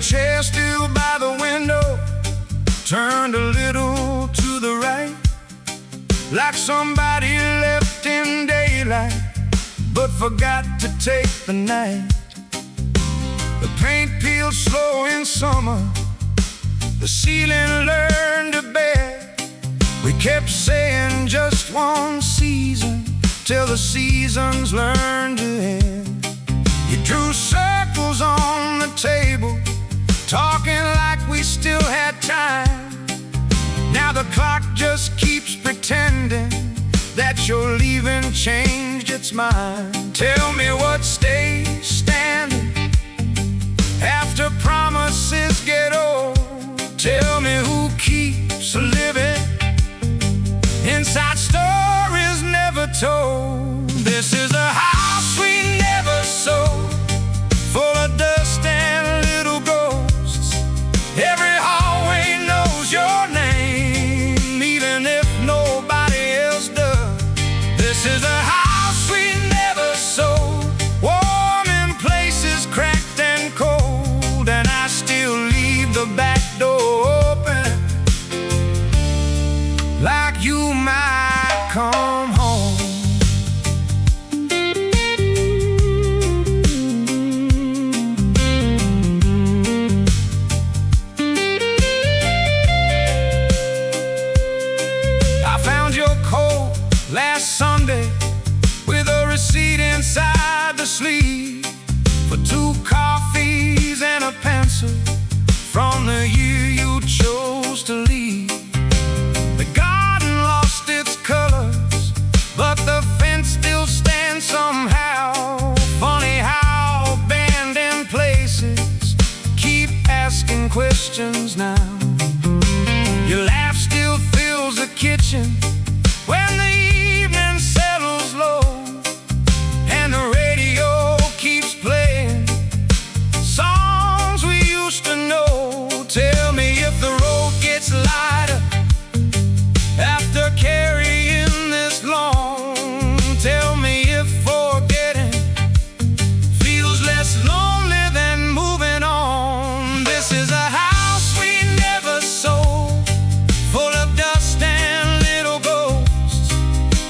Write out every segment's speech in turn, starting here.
chair still by the window, turned a little to the right, like somebody left in daylight but forgot to take the night. The paint peeled slow in summer, the ceiling learned to bear. We kept saying just one season till the seasons learned to end. You drew circles on the table, talking like we still had time. Now the clock just keeps pretending that your leaving changed its mind. Tell me what stays standing after promises get old. Tell me who keeps living inside stories never told. This is a house we never sold, full of dust and little ghosts. Every hallway knows your name, even if nobody else does. This is a house we never sold, warm in places cracked and cold, and I still leave the back door open, like you might come home. I found your coat last Sunday with a receipt inside the sleeve for 2 coffees and a pencil from the year you chose to leave. The garden lost its colors, but the fence still stands somehow. Funny how abandoned places keep asking questions now. Your laugh still fills the kitchen when the evening settles low, and the radio keeps playing songs we used to know. Tell me if the road gets lighter after carrying this long. Tell me if forgetting feels less lonely than moving on. This is a house we never sold, full of dust and little ghosts.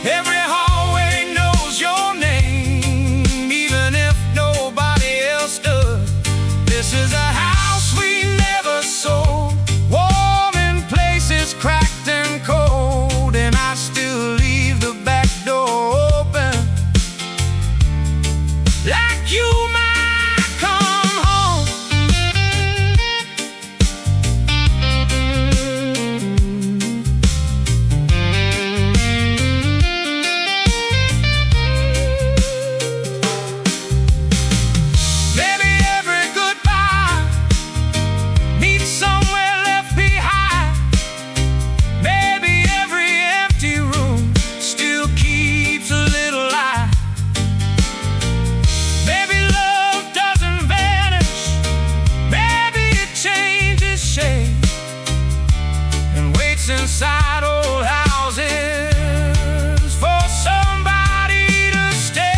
Every hallway knows your name, even if nobody else does. This is a house we never sold, warm in places cracked and cold, and I still leave the back door open, like you might come home. Maybe every goodbye meets somewhere left behind. Maybe every empty room still keeps a little light. Maybe love doesn't vanish, maybe it changes shape and waits inside old houses for somebody to stay.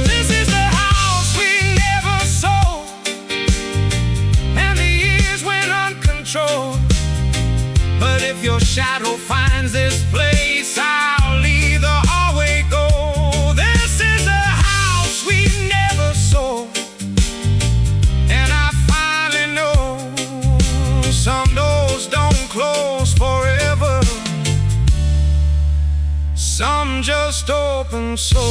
This is the house we never sold, and the years went uncontrolled. But if your shadow finds this place, I'll leave the hallway go. This is a house we never sold, and I finally know some doors don't close forever, some just open so.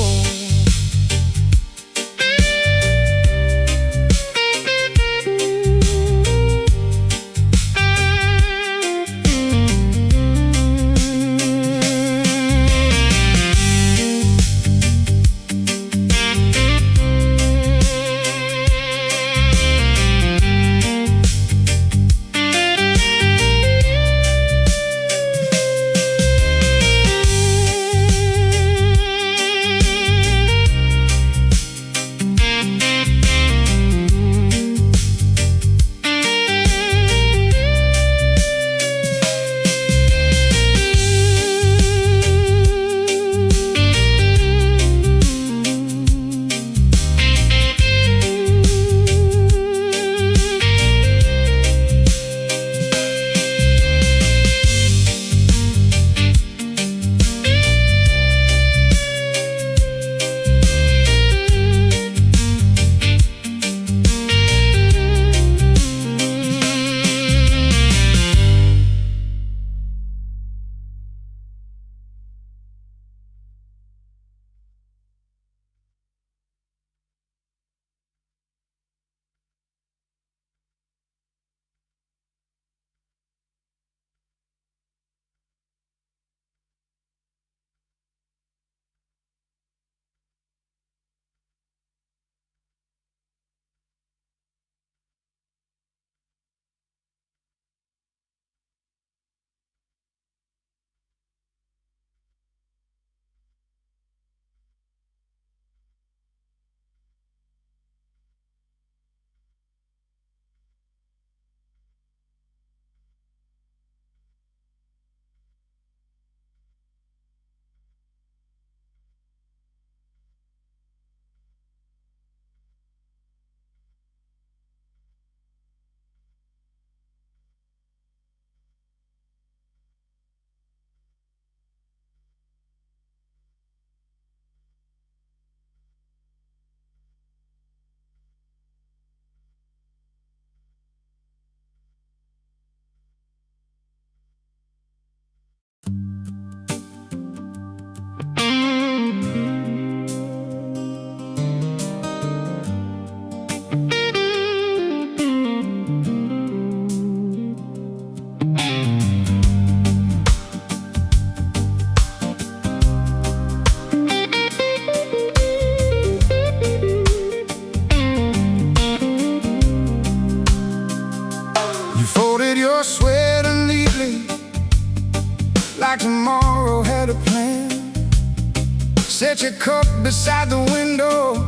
set your cup beside the window,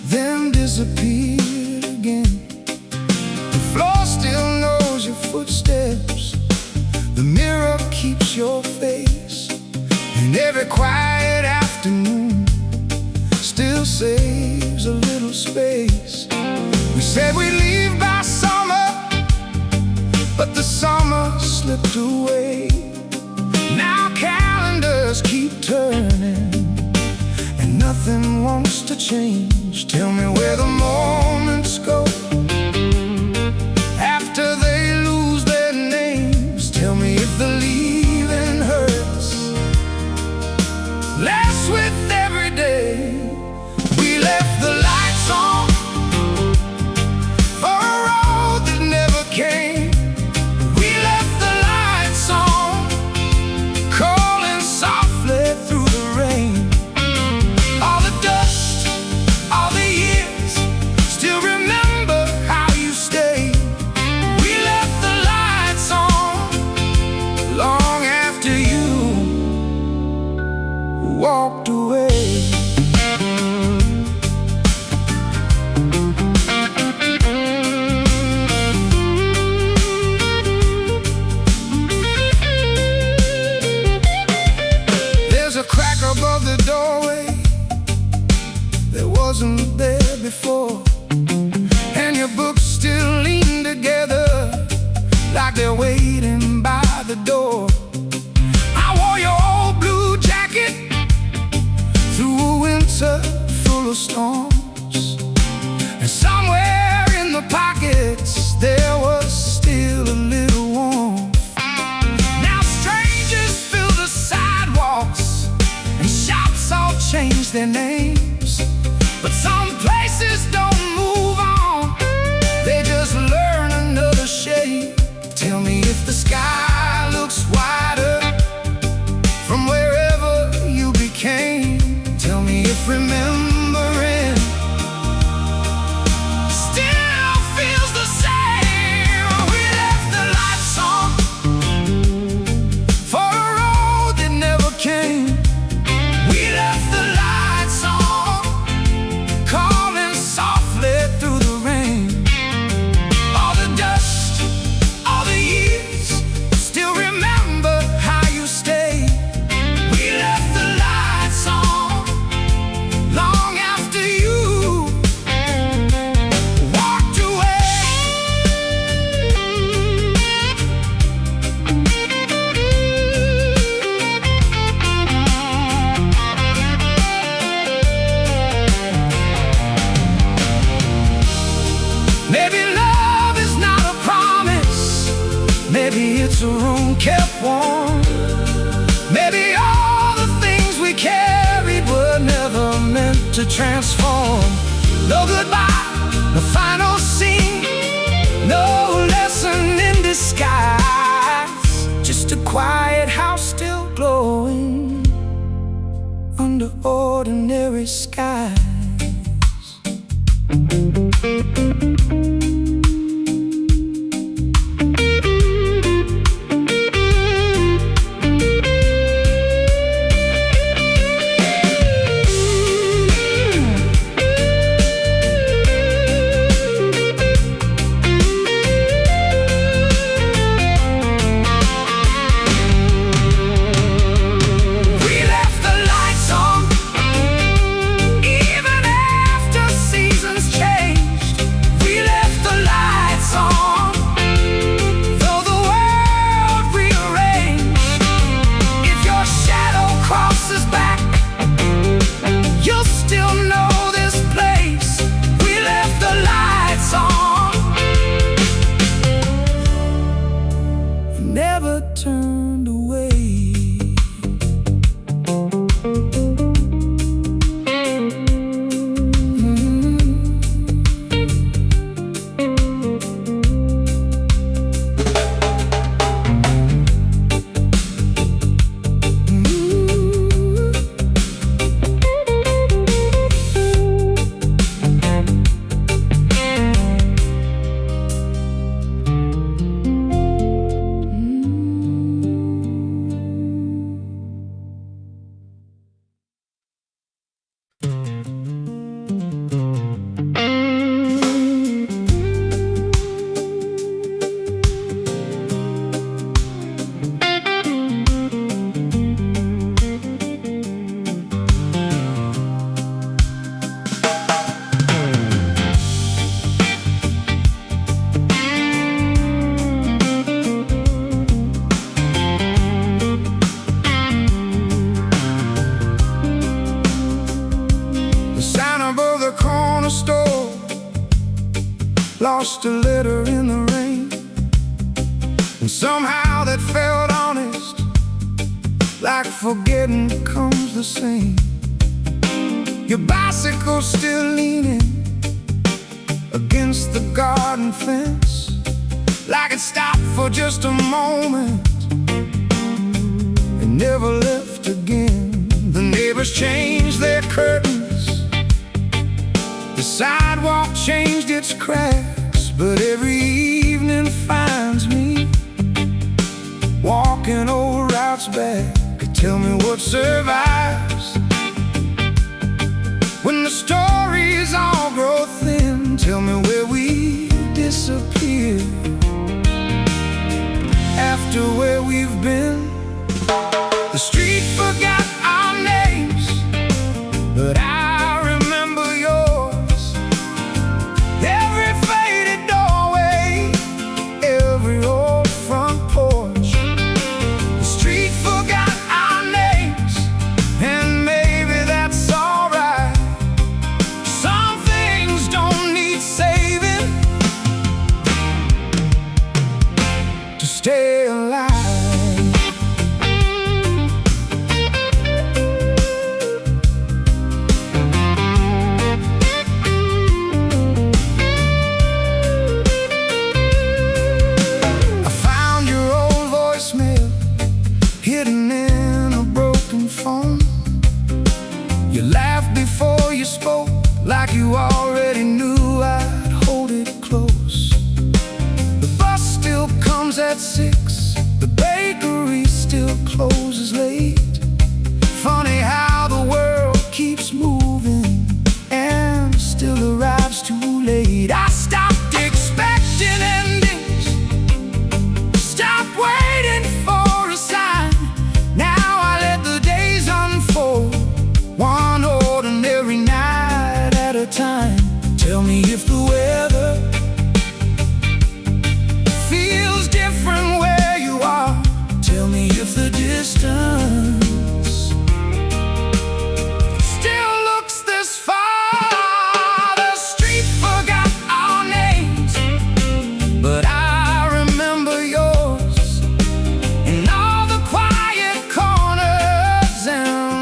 then disappeared again. The floor still knows your footsteps, the mirror keeps your face, and every quiet afternoon still saves a little space. We said we'd leave by summer, but the summer slipped away. Now calendars keep turning, and nothing wants to change. Tell me where the moments go after they lose their names. Tell me if the leaving hurts less with every day. We left the lights on for a road that never came. We left the lights on, calling softly through the rain. All the dust, all the years, still remember how you stayed. We left the lights on long after you walked away. There's a crack above the doorway that wasn't there before, and your books still lean together like they're waiting by the door. I wore your old blue jacket through a winter full of storms, and somewhere in the pockets there was still a little warmth. Now strangers fill the sidewalks, and shops all change their names, but some places don't move on, they just learn another shape. Tell me if the sky looks wider from wherever you became. Tell me if remembering still feels the same. We left the lights on for a road that never came. We left the lights on, calling softly through the rain. All the dust, all the years, still remember how you stayed. We left the lights on long after you walked away. Maybe love is not a promise, maybe it's a room kept warm. Maybe all the things we carried were never meant to transform. No goodbye, no final scene, no lesson in disguise, just a quiet house still glowing under ordinary skies. We left the lights on, even lost a letter in the rain, and somehow that felt honest, like forgetting comes the same. Your bicycle's still leaning against the garden fence, like it stopped for just a moment and never left again. The neighbors changed their curtains, the sidewalk changed its cracks, but every evening finds me walking old routes back. Tell me what survives when the stories all grow thin. Tell me where we disappear after where we've been. The street forgot our names, but I remember yours. Every faded doorway, every old front porch. The street forgot our names, and maybe that's alright. Some things don't need saving to stay alive. Hidden in a broken phone. You laughed before you spoke, like you already knew I'd hold it close. The bus still comes at 6, the bakery still closes late. Funny how the world keeps moving and still arrives too late. I stopped expecting endings, stopped waiting for a sign. One ordinary night at a time. Tell me if the weather feels different where you are. Tell me if the distance still looks this far. The street forgot our names, but I remember yours. And all the quiet corners and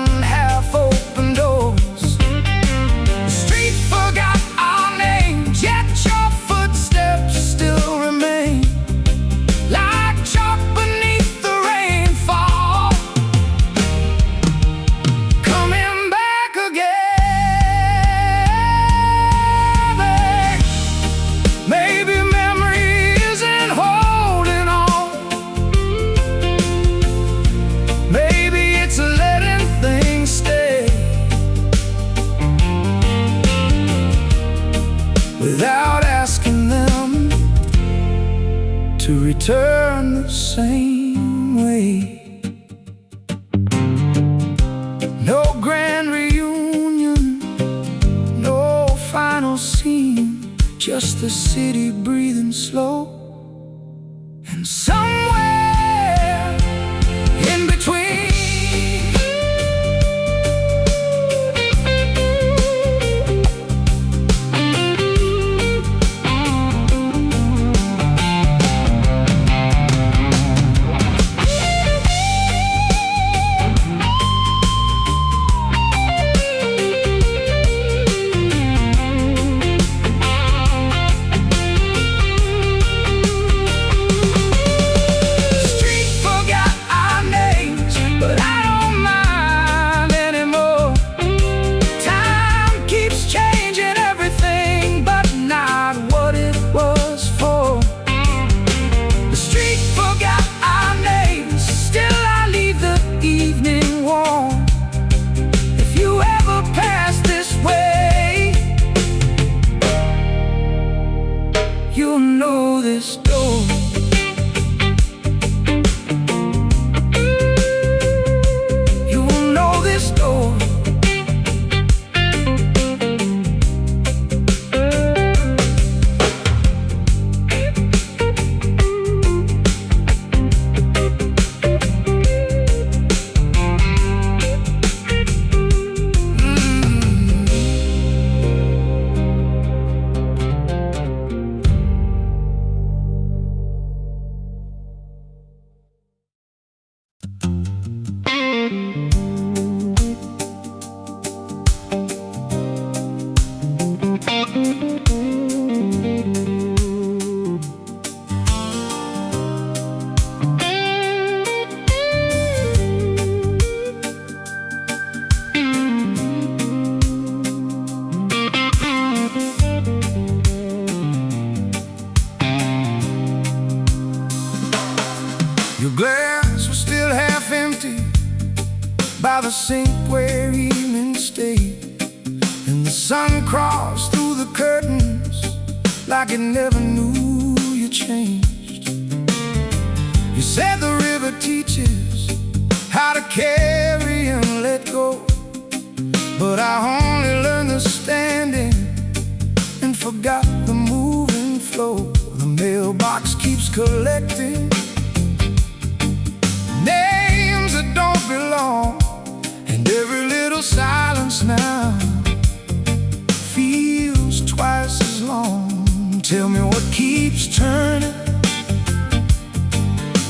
without asking them to return the same way. No grand reunion, no final scene, just the city breathing slow, and somewhere in between the sink where evening stayed, and the sun crossed through the curtains like it never knew you changed. You said the river teaches how to carry and let go, but I only learned the standing and forgot the moving flow. The mailbox keeps collecting names that don't belong, and every little silence now feels twice as long. Tell me what keeps turning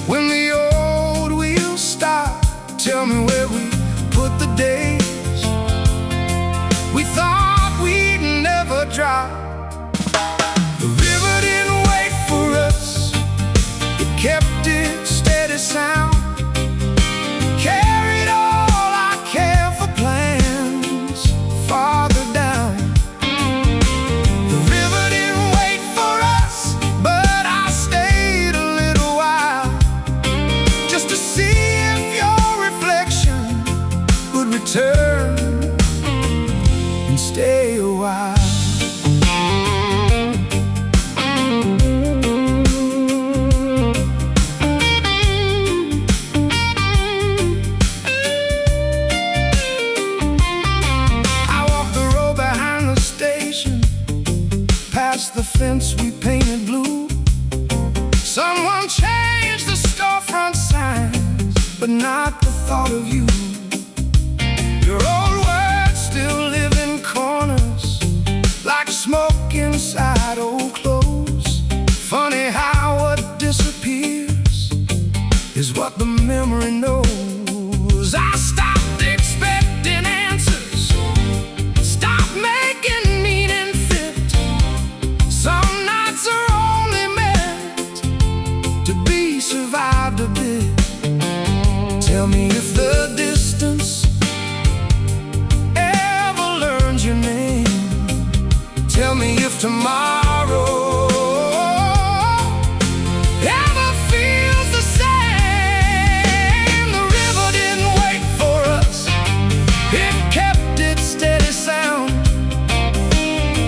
when the old wheels stop. Tell me where we put the days we thought we'd never drop. The river didn't wait for us, it kept its steady sound, carried all our careful plans farther down. The river didn't wait for us, but I stayed a little while just to see if your reflection would return and stay a while. The fence we painted blue. Someone changed the storefront signs, but not the thought of you. Your old words still live in corners, like smoke inside old clothes. Funny how what disappears is what the memory knows. I stopped expecting answers, stopped making meaning fit. Some nights are only meant to be survived a bit. Tell me if the distance ever learns your name. Tell me if tomorrow ever feels the same. The river didn't wait for us, it kept its steady sound,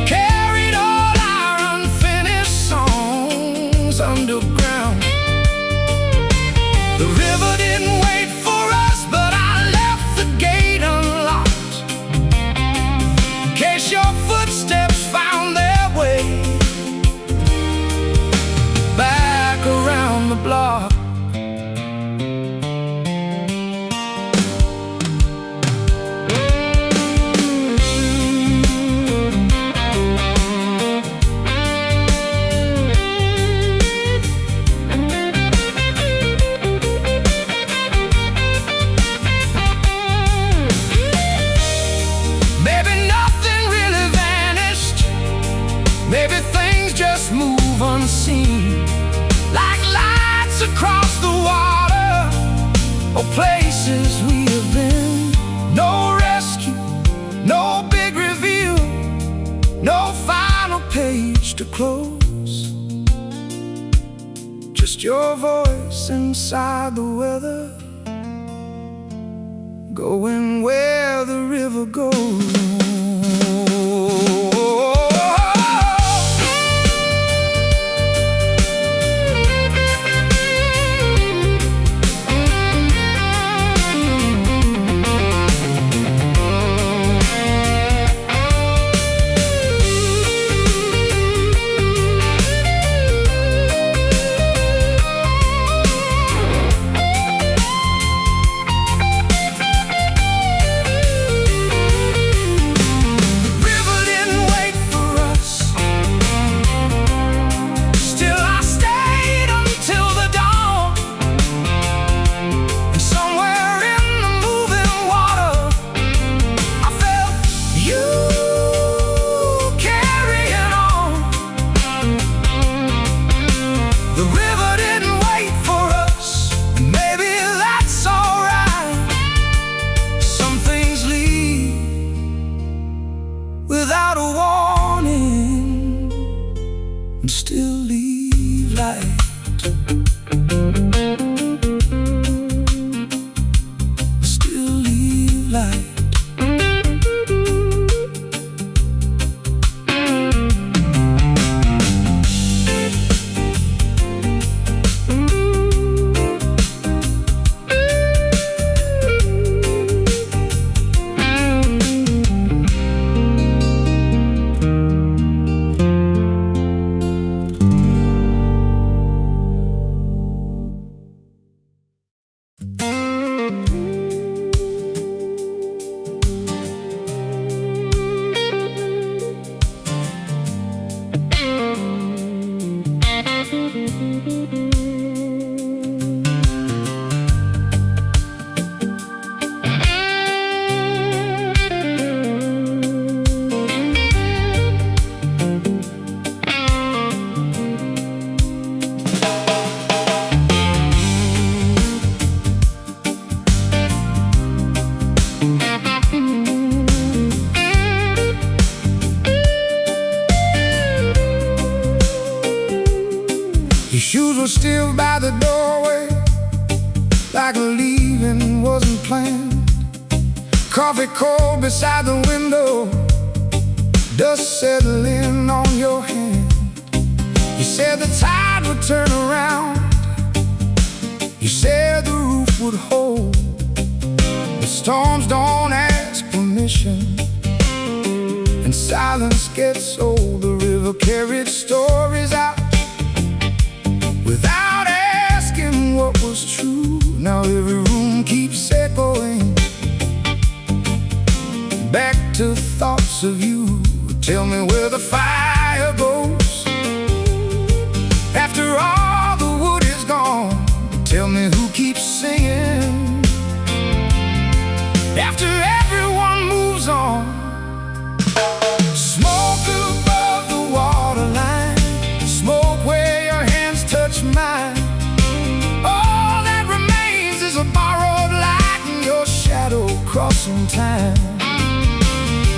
carried all our unfinished songs underground. The river didn't wait for us, but I left the gate unlocked in case your footsteps found their way back around the block. Maybe nothing really vanished, maybe things just move unseen, like lights across the water or places we have been. No rescue, no big reveal, no final page to close, just your voice inside the weather, going where the river goes. Still leave were still by the doorway, like leaving wasn't planned. Coffee cold beside the window, dust settling on your hand. You said the tide would turn around, you said the roof would hold. The storms don't ask permission, and silence gets old. The river carried stories out without asking what was true. Now every room keeps echoing back to thoughts of you. Tell me where the fire goes after all the wood is gone. Tell me who keeps singing after everyone moves on. Smoke above the waterline, smoke where your hands touch mine. All that remains is a borrowed light and your shadow crossing time.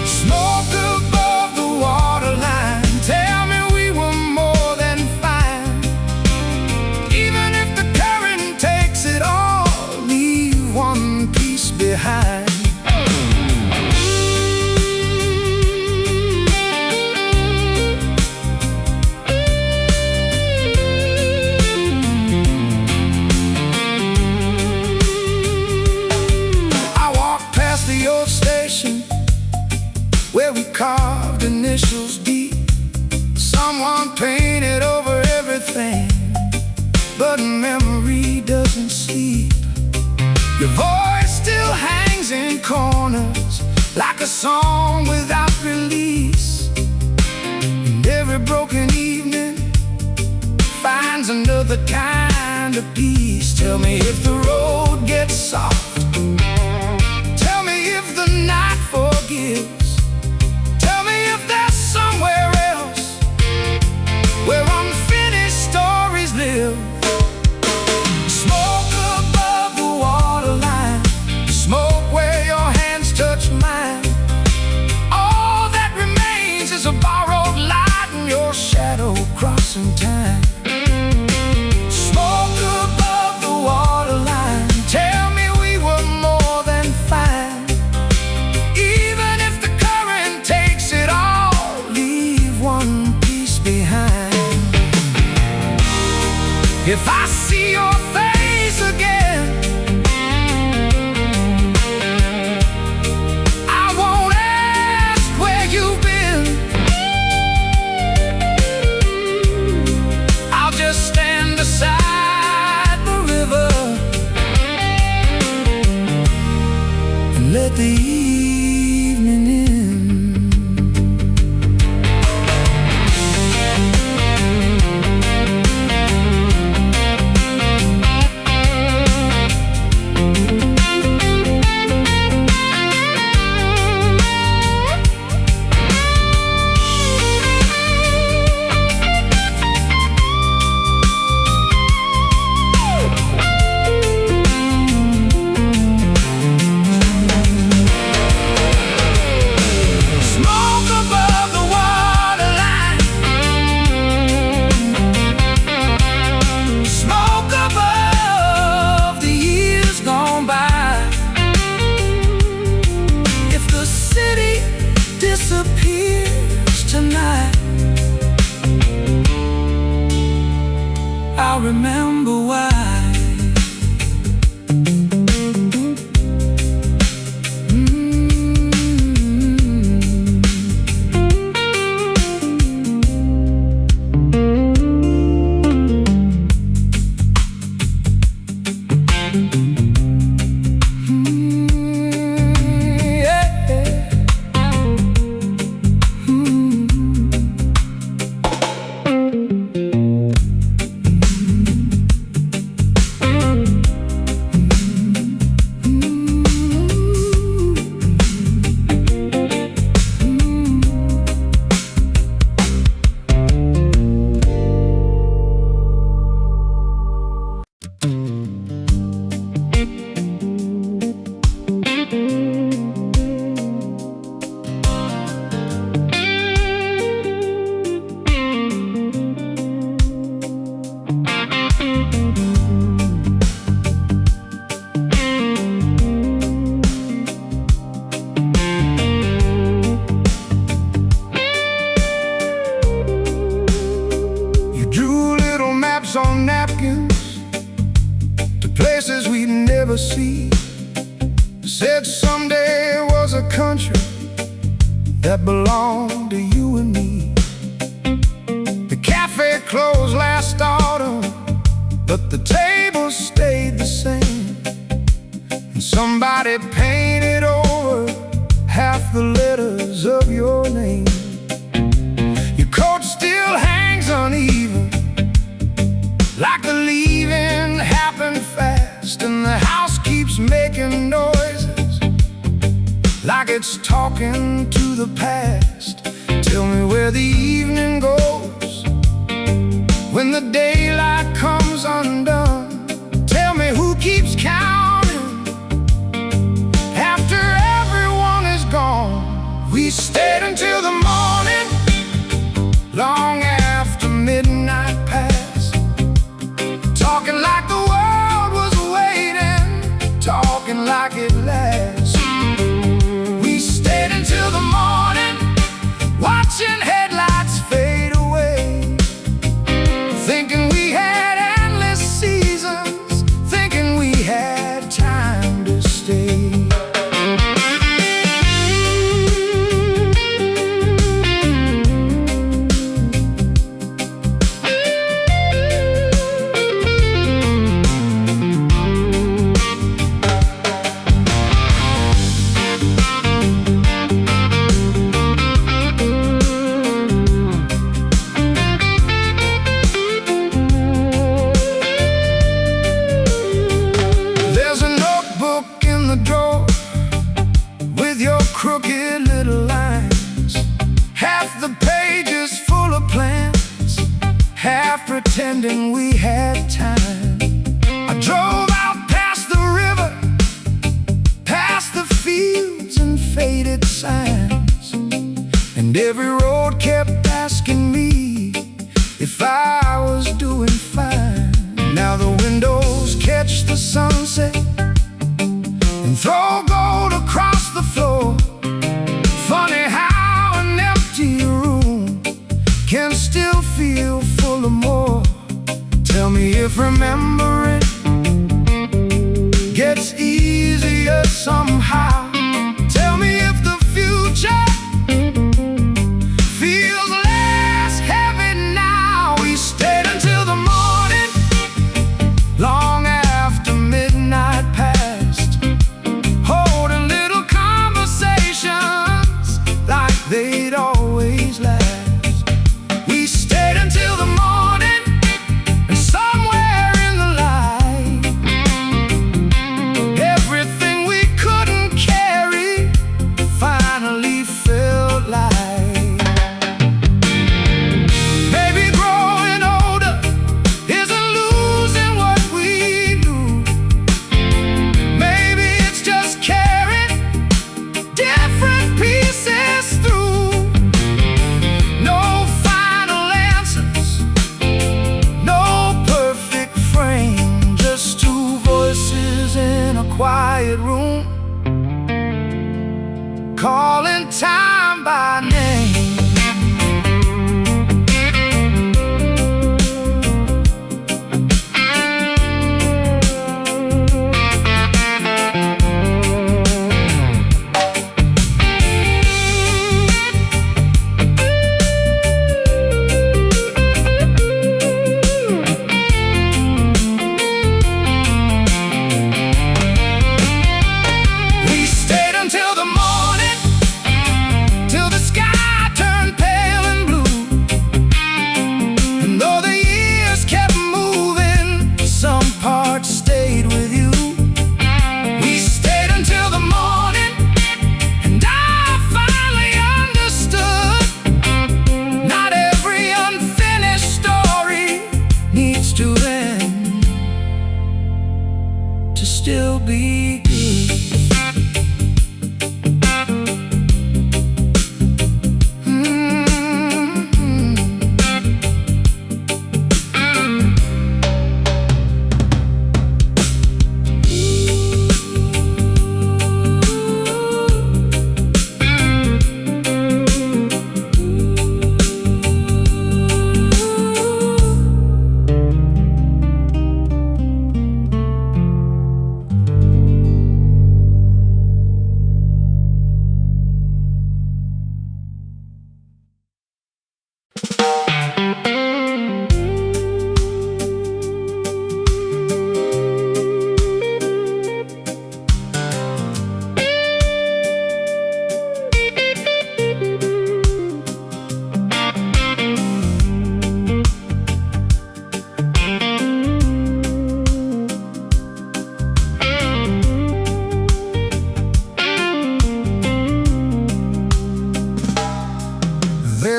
Smoke above the waterline, tell me we were more than fine. Even if the current takes it all, leave one piece behind. Where we carved initials deep, someone painted over everything, but memory doesn't sleep. Your voice still hangs in corners like a song without release, and every broken evening finds another kind of peace. Tell me if the road gets soft, tell me if the night forgives. Somewhere else where unfinished stories live. Smoke above the waterline, smoke where your hands touch mine. All that remains is a borrowed light and your shadow crossing time. Smoke above the waterline, tell me we were more than fine. Even if the current takes it all, one piece behind. If I see your face again, I won't ask where you've been. I'll just stand beside the river and let the evening in. I'll remember why. country that belonged to you and me. The cafe closed last autumn, but the table stayed the same. And somebody painted over half the letters of your name. Your coat still hangs uneven, like the leaving happened fast. And the house keeps making noises, like it's talking to the past. Tell me where the evening goes when the daylight comes undone. Tell me who keeps counting after everyone is gone. We stayed until the morning, long after midnight passed, talking like the world was waiting, talking like it lasts. We stayed until the morning, watching headlights fade away, thinking we had endless seasons, thinking we had time to stay. Crooked little lines, half the pages full of plans, half pretending we had time. I drove out past the river, past the fields and faded signs, and every road kept asking me if I was doing fine. Now the windows catch the sunset and throw gold across the floor. Funny how an empty room can still feel full of more. Tell me if remembering gets easier somehow. Tell me if the future feels less heavy now. We stayed until the morning, long after midnight passed, holding little conversations like they'd always last. We stayed until the morning, and somewhere in the light, everything we couldn't carry finally felt light. Maybe growing older isn't losing what we knew. Maybe it's just carrying different pieces through. No final answers, no perfect frame, just two voices in a quiet room, calling time by name. We stayed until the morning, till the sky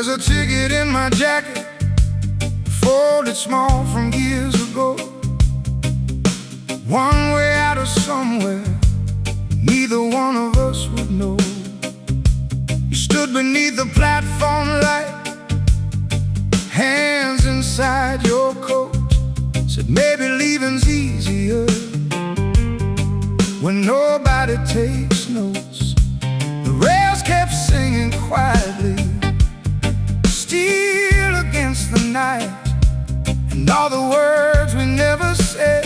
There's a ticket in my jacket, folded small from years ago. One way out of somewhere neither one of us would know. You stood beneath the platform light, hands inside your coat. Said maybe leaving's easier when nobody takes notes. The rails kept singing quietly, still against the night. And all the words we never said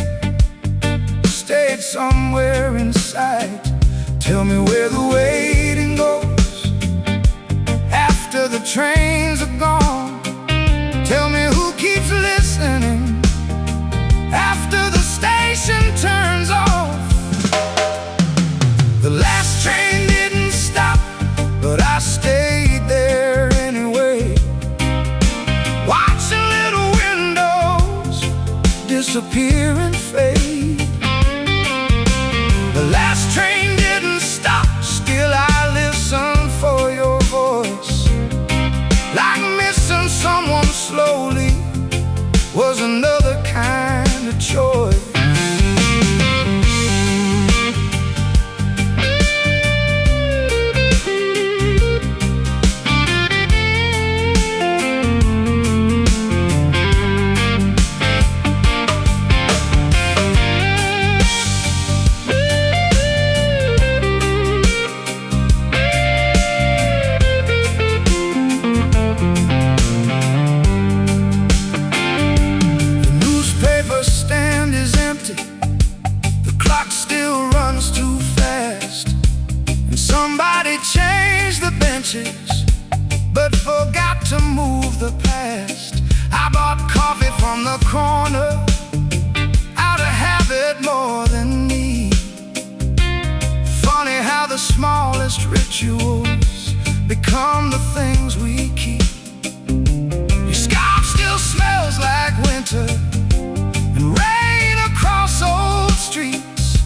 stayed somewhere inside. Tell me where the waiting goes after the trains are gone. Tell me who keeps listening after the station turns off. The last train didn't stop, but I stayed there anyway, watching little windows disappear and fade. The last train didn't stop, still I listen for your voice. Like missing someone slowly was another kind of choice. Somebody changed the benches, but forgot to move the past. I bought coffee from the corner, out of habit more than need. Funny how the smallest rituals become the things we keep. Your scarf still smells like winter and rain across old streets.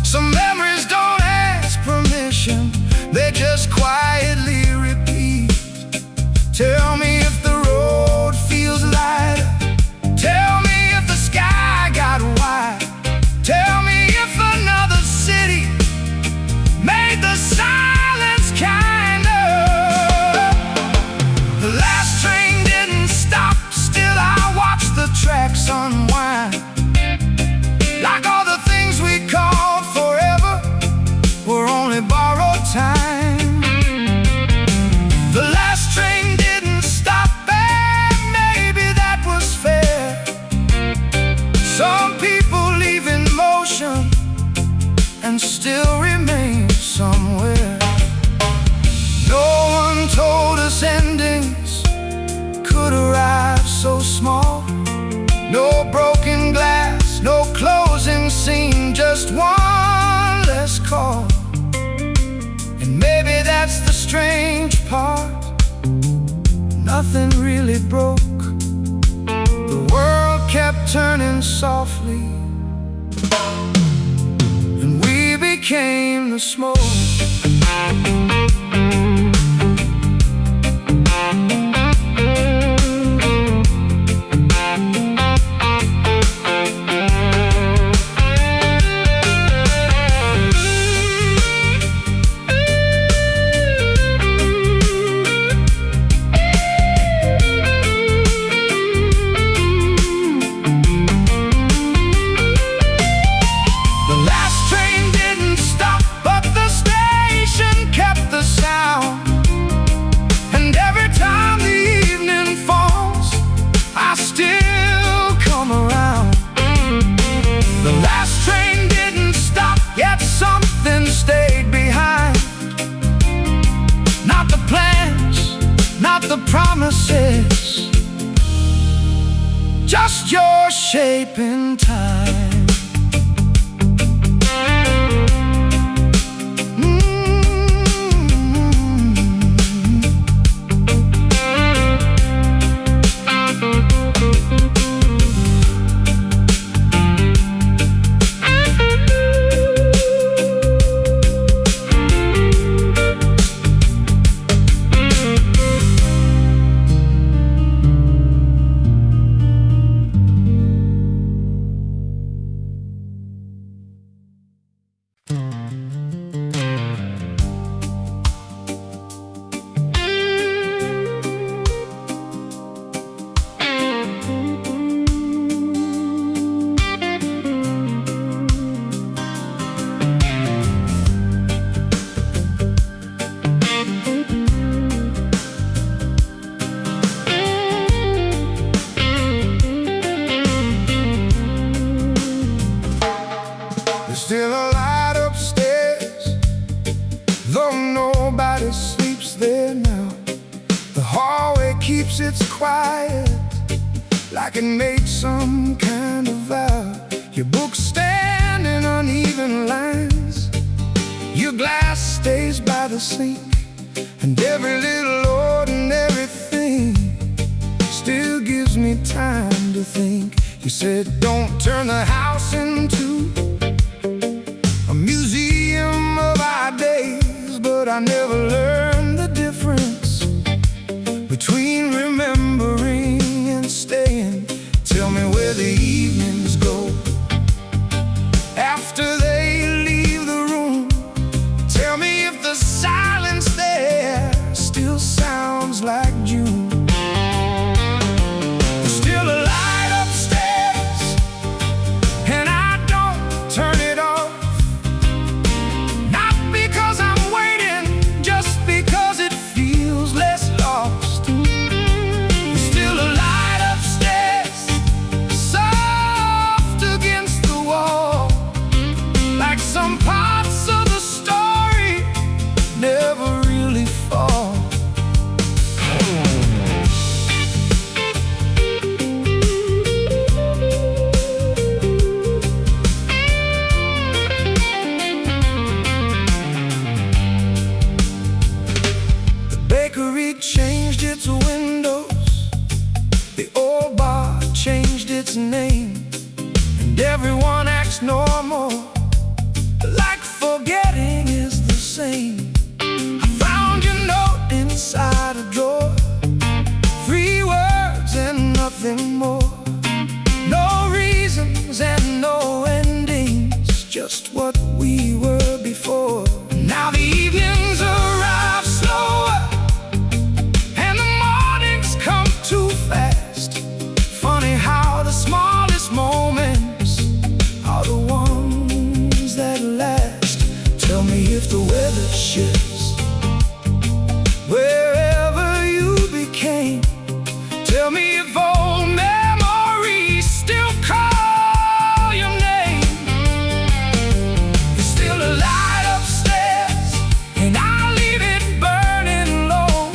Some memories don't ask permission, they just quietly repeat. Tell me if the road feels lighter, tell me if the sky got wide, tell me if another city made the silence kinder. The last train didn't stop, still I watch the tracks unwind. Like all the things we called forever were only borrowed time. The last train didn't stop, and maybe that was fair. Some people leave in motion and still remain somewhere. No one told us endings could arrive so small. No broken glass, no closing scene, just one less call. And maybe that's the strange part, nothing really broke. The world kept turning softly, and we became the smoke. Promises, just your shape in time. nobody sleeps there now. The hallway keeps its quiet, like it made some kind of vow. Your books stand in uneven lines, your glass stays by the sink, and every little ordinary thing still gives me time to think. You said don't turn the house into a museum of our days, but I never learned the difference between remembering and staying. Tell me where the evenings go after they leave the room. Tell me if the silence there still sounds like June. There's still a light upstairs, and I don't turn it off. Not because I'm waiting, just because it feels less lost. There's still a light upstairs, soft against the wall, like some parts of the story never really fall. The bakery changed its windows, the old bar changed its name, and everyone acts normal, like forgetting is the same. I found your note inside a drawer, 3 words and nothing more. No reasons and no endings, just what we were before. Now the evenings arrive slower, and the mornings come too fast. Funny how the smallest moments are the ones that last. Tell me if the weather shifts wherever you became. Tell me if old memories still call your name. There's still a light upstairs, and I'll leave it burning low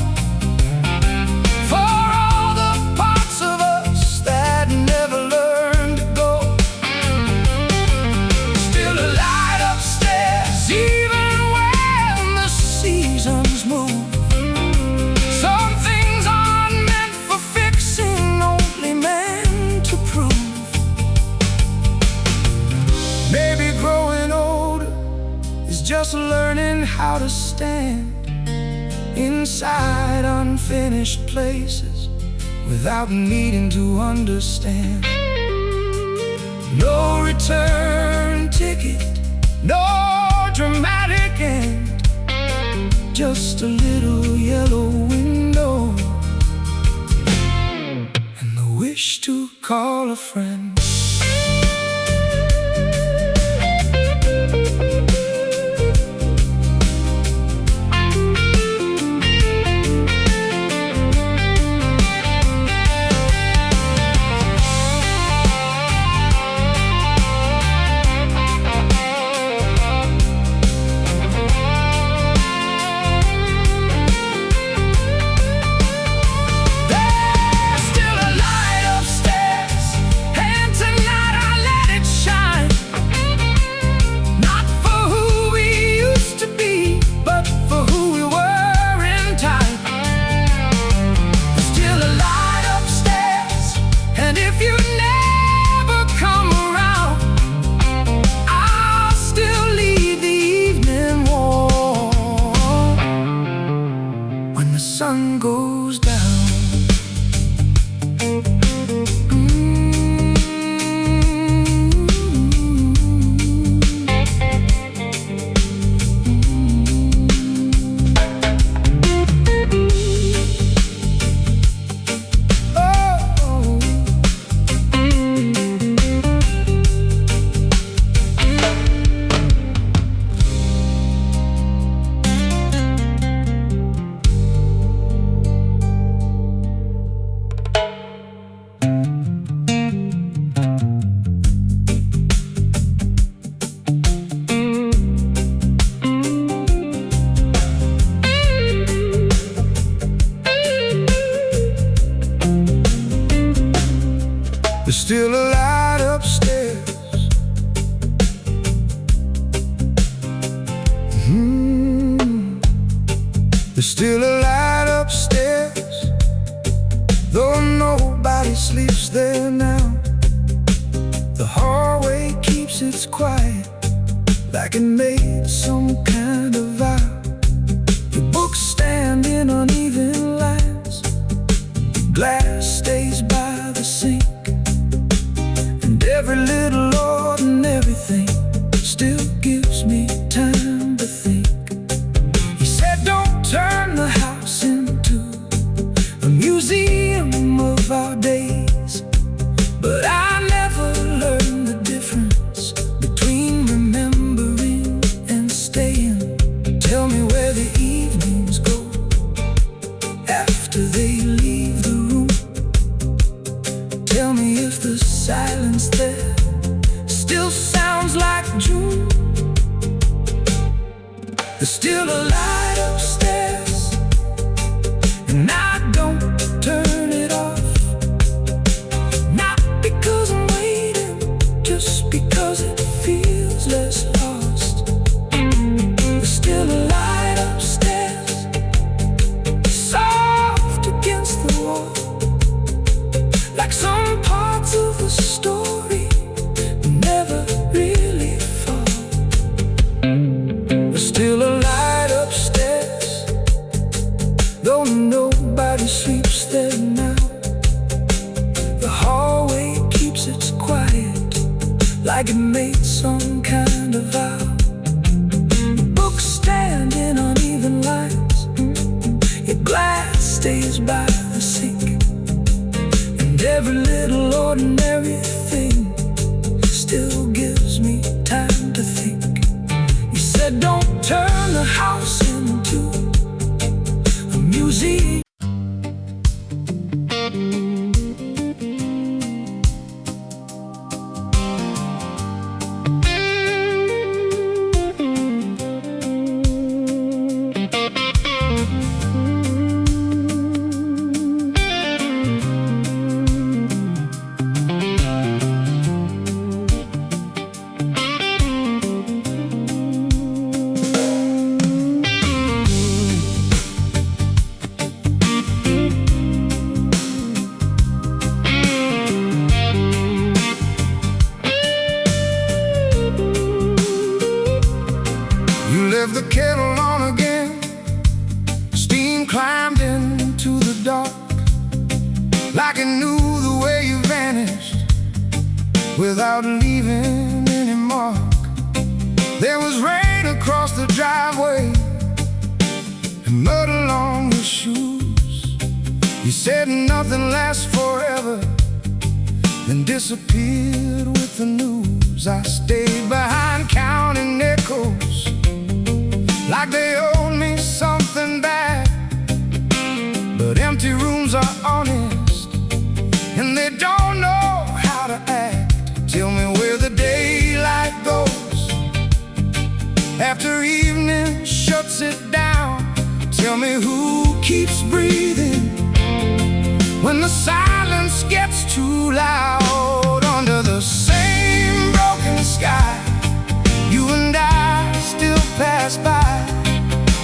for all the parts of us that never learned to go. Still a light upstairs, even when the seasons move. Some things aren't meant for fixing, only meant to prove. Maybe growing older is just learning how to stand inside unfinished places without needing to understand. No return ticket, no dramatic end, just a little yellow window and the wish to call a friend. There's still a light upstairs, and tonight I let it shine. Not for who we used to be, but for who we were in time. There's still a light upstairs, and if you never come around, I'll still leave the evening warm when the sun goes down. There's still a light upstairs, though nobody sleeps there now. The hallway keeps its quiet, like it made some kind of vow. The books stand in uneven lines, glass stays by the sink, and every little ordinary thing still gives me time to think. He said, don't turn the house into a museum of our days, but I never learned the difference between remembering and staying. Tell me where the evenings go after they leave the room. Tell me if the silence there still sounds like June. There's still a light upstairs, and I don't turn it off. Not because I'm waiting, just because it feels less lost. There's still a light upstairs, soft against the wall, like some parts of the story never really fall. There's still a light upstairs, though nobody sleeps there now. The hallway keeps its quiet, like it made some kind of vow. The books stand in uneven lines, your glass stays by the sink, and every little ordinary thing still gives me time to think. You said don't turn the house into a museum. Left the kettle on again, steam climbed into the dark, like it knew the way you vanished without leaving any mark. There was rain across the driveway and mud along your shoes. You said nothing lasts forever, then disappeared with the news. I stayed behind counting echoes, like they owed me something back. But empty rooms are honest, and they don't know how to act. Tell me where the daylight goes after evening shuts it down. Tell me who keeps breathing when the silence gets too loud. Under the same broken sky, you and I still pass by.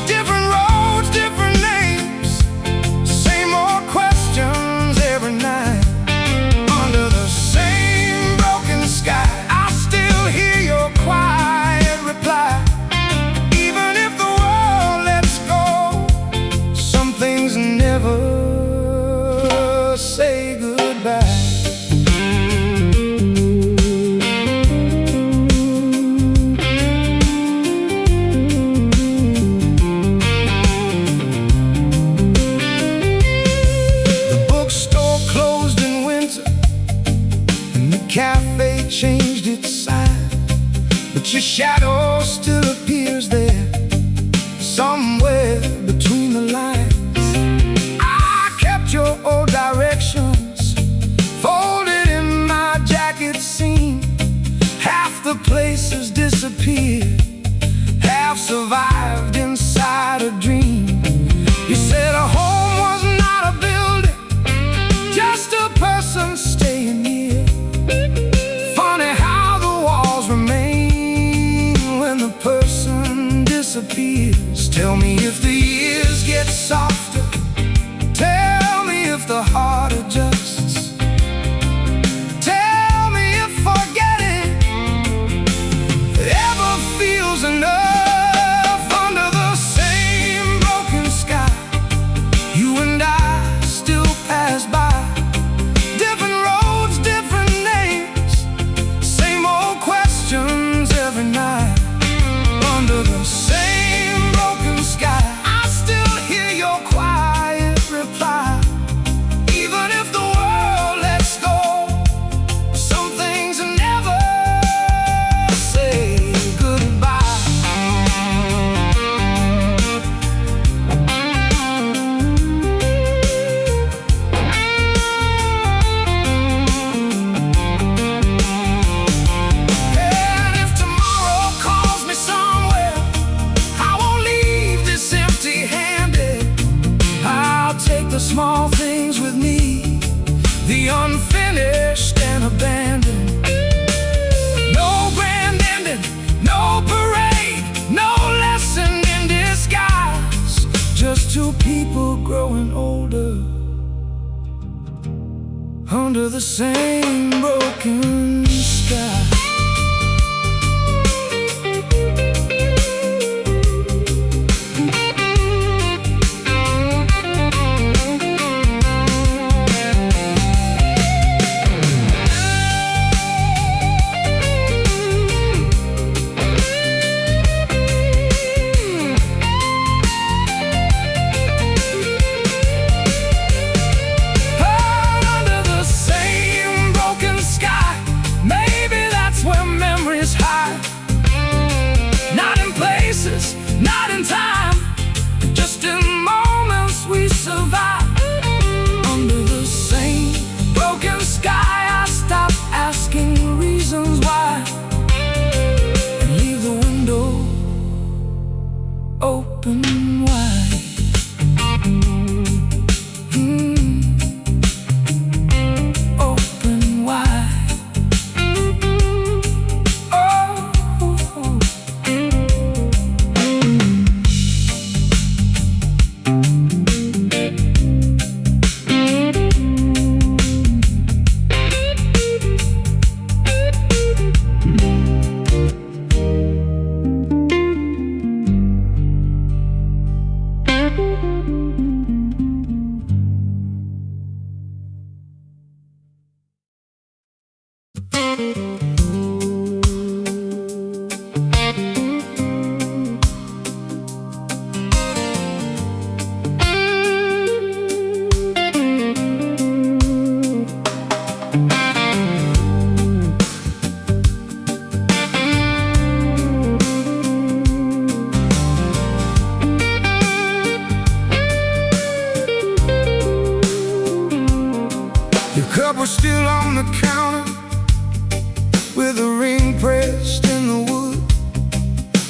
Different roads, different names, same old questions every night. Under the same broken sky, I still hear your quiet reply. Even if the world lets go, some things never say goodbye. Cafe changed its sign, but your shadow still appears there, somewhere between the lines. I kept your old directions folded in my jacket seam. Half the places disappeared, half survived inside a dream. You said a home was not a building, just a person staying here. Funny how the walls remain when the person disappears. Tell me if the years get gets softer. Tell me if the heart adjusts. Tell me if forgetting ever feels enough. Under the same broken sky, you and I still pass by. Different roads, different names, same old questions every night. Under the same broken sky, I still hear your quiet reply. Even if the world lets go, some things never say goodbye. And if tomorrow calls me somewhere, I won't leave this empty-handed. I'll take the small things with me, the unfinished and abandoned. No grand ending, no parade, no lesson in disguise. Just two people growing older under the same broken sky. Under the same broken sky, maybe that's where memories hide. Not in places, not in time, just in moments we survive. Under the same broken sky, I stop asking reasons why and leave the window open wide. Open wide. Your cup was still on the counter with a ring pressed in the wood.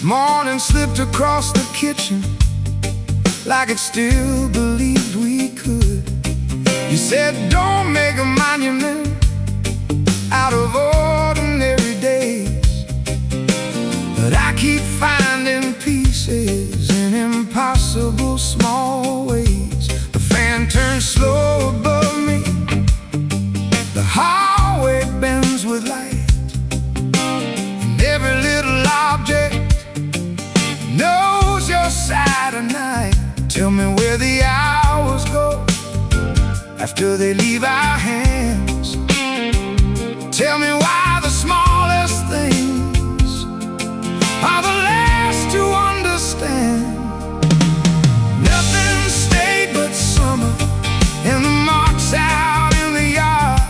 Morning slipped across the kitchen like it still believed we could. You said don't make a monument out of ordinary days, but I keep finding pieces in impossible small ways. The fan turns slow above me, the hallway bends with light, and every little object knows your side of night. Tell me where the hours go after they leave our hands. Tell me why the smallest things are the last to understand. Nothing stayed but summer and the marks out in the yard.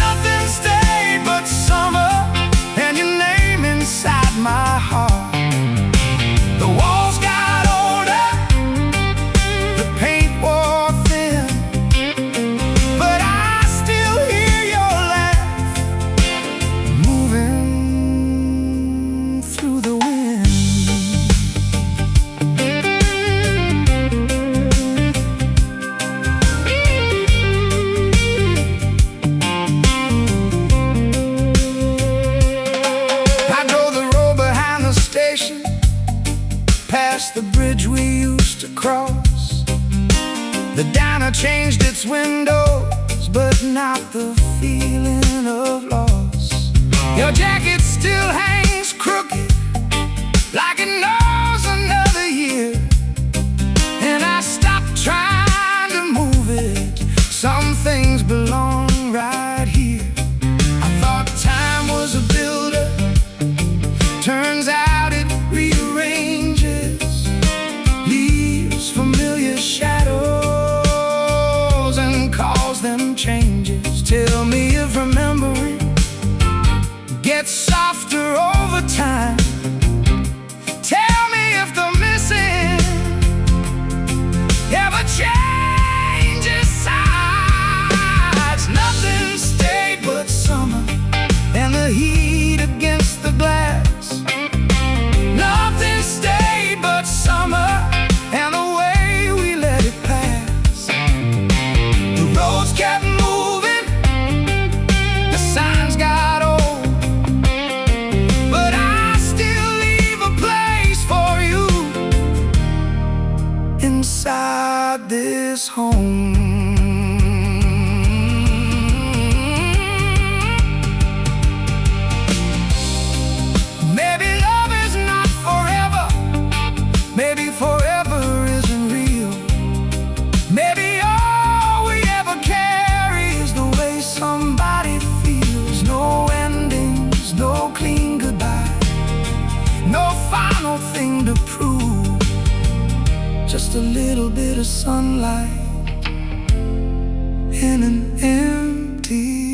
Nothing stayed but summer and your name inside my heart. The walls got older, the paint wore thin, but I still hear your laugh cross. The diner changed its windows, but not the feeling of loss. Your jacket still hangs crooked, like it knows another year, and I stopped trying to move it. Some things belong right here. I thought time was a builder, turns out it rearranges, leaves familiar shadows and calls them changes. Tell me if remembering gets softer over time. Tell me if the missing ever changes sides. Nothing stayed but summer and the heat against the glass. Nothing stayed but summer and the way we let it pass. The roads kept moving, the signs got old, but I still leave a place for you inside this home. Maybe love is not forever, maybe forever isn't real. Maybe all we ever carry is the way somebody feels. No endings, no clean goodbye, no final thing to prove. Just a little bit of sunlight in an empty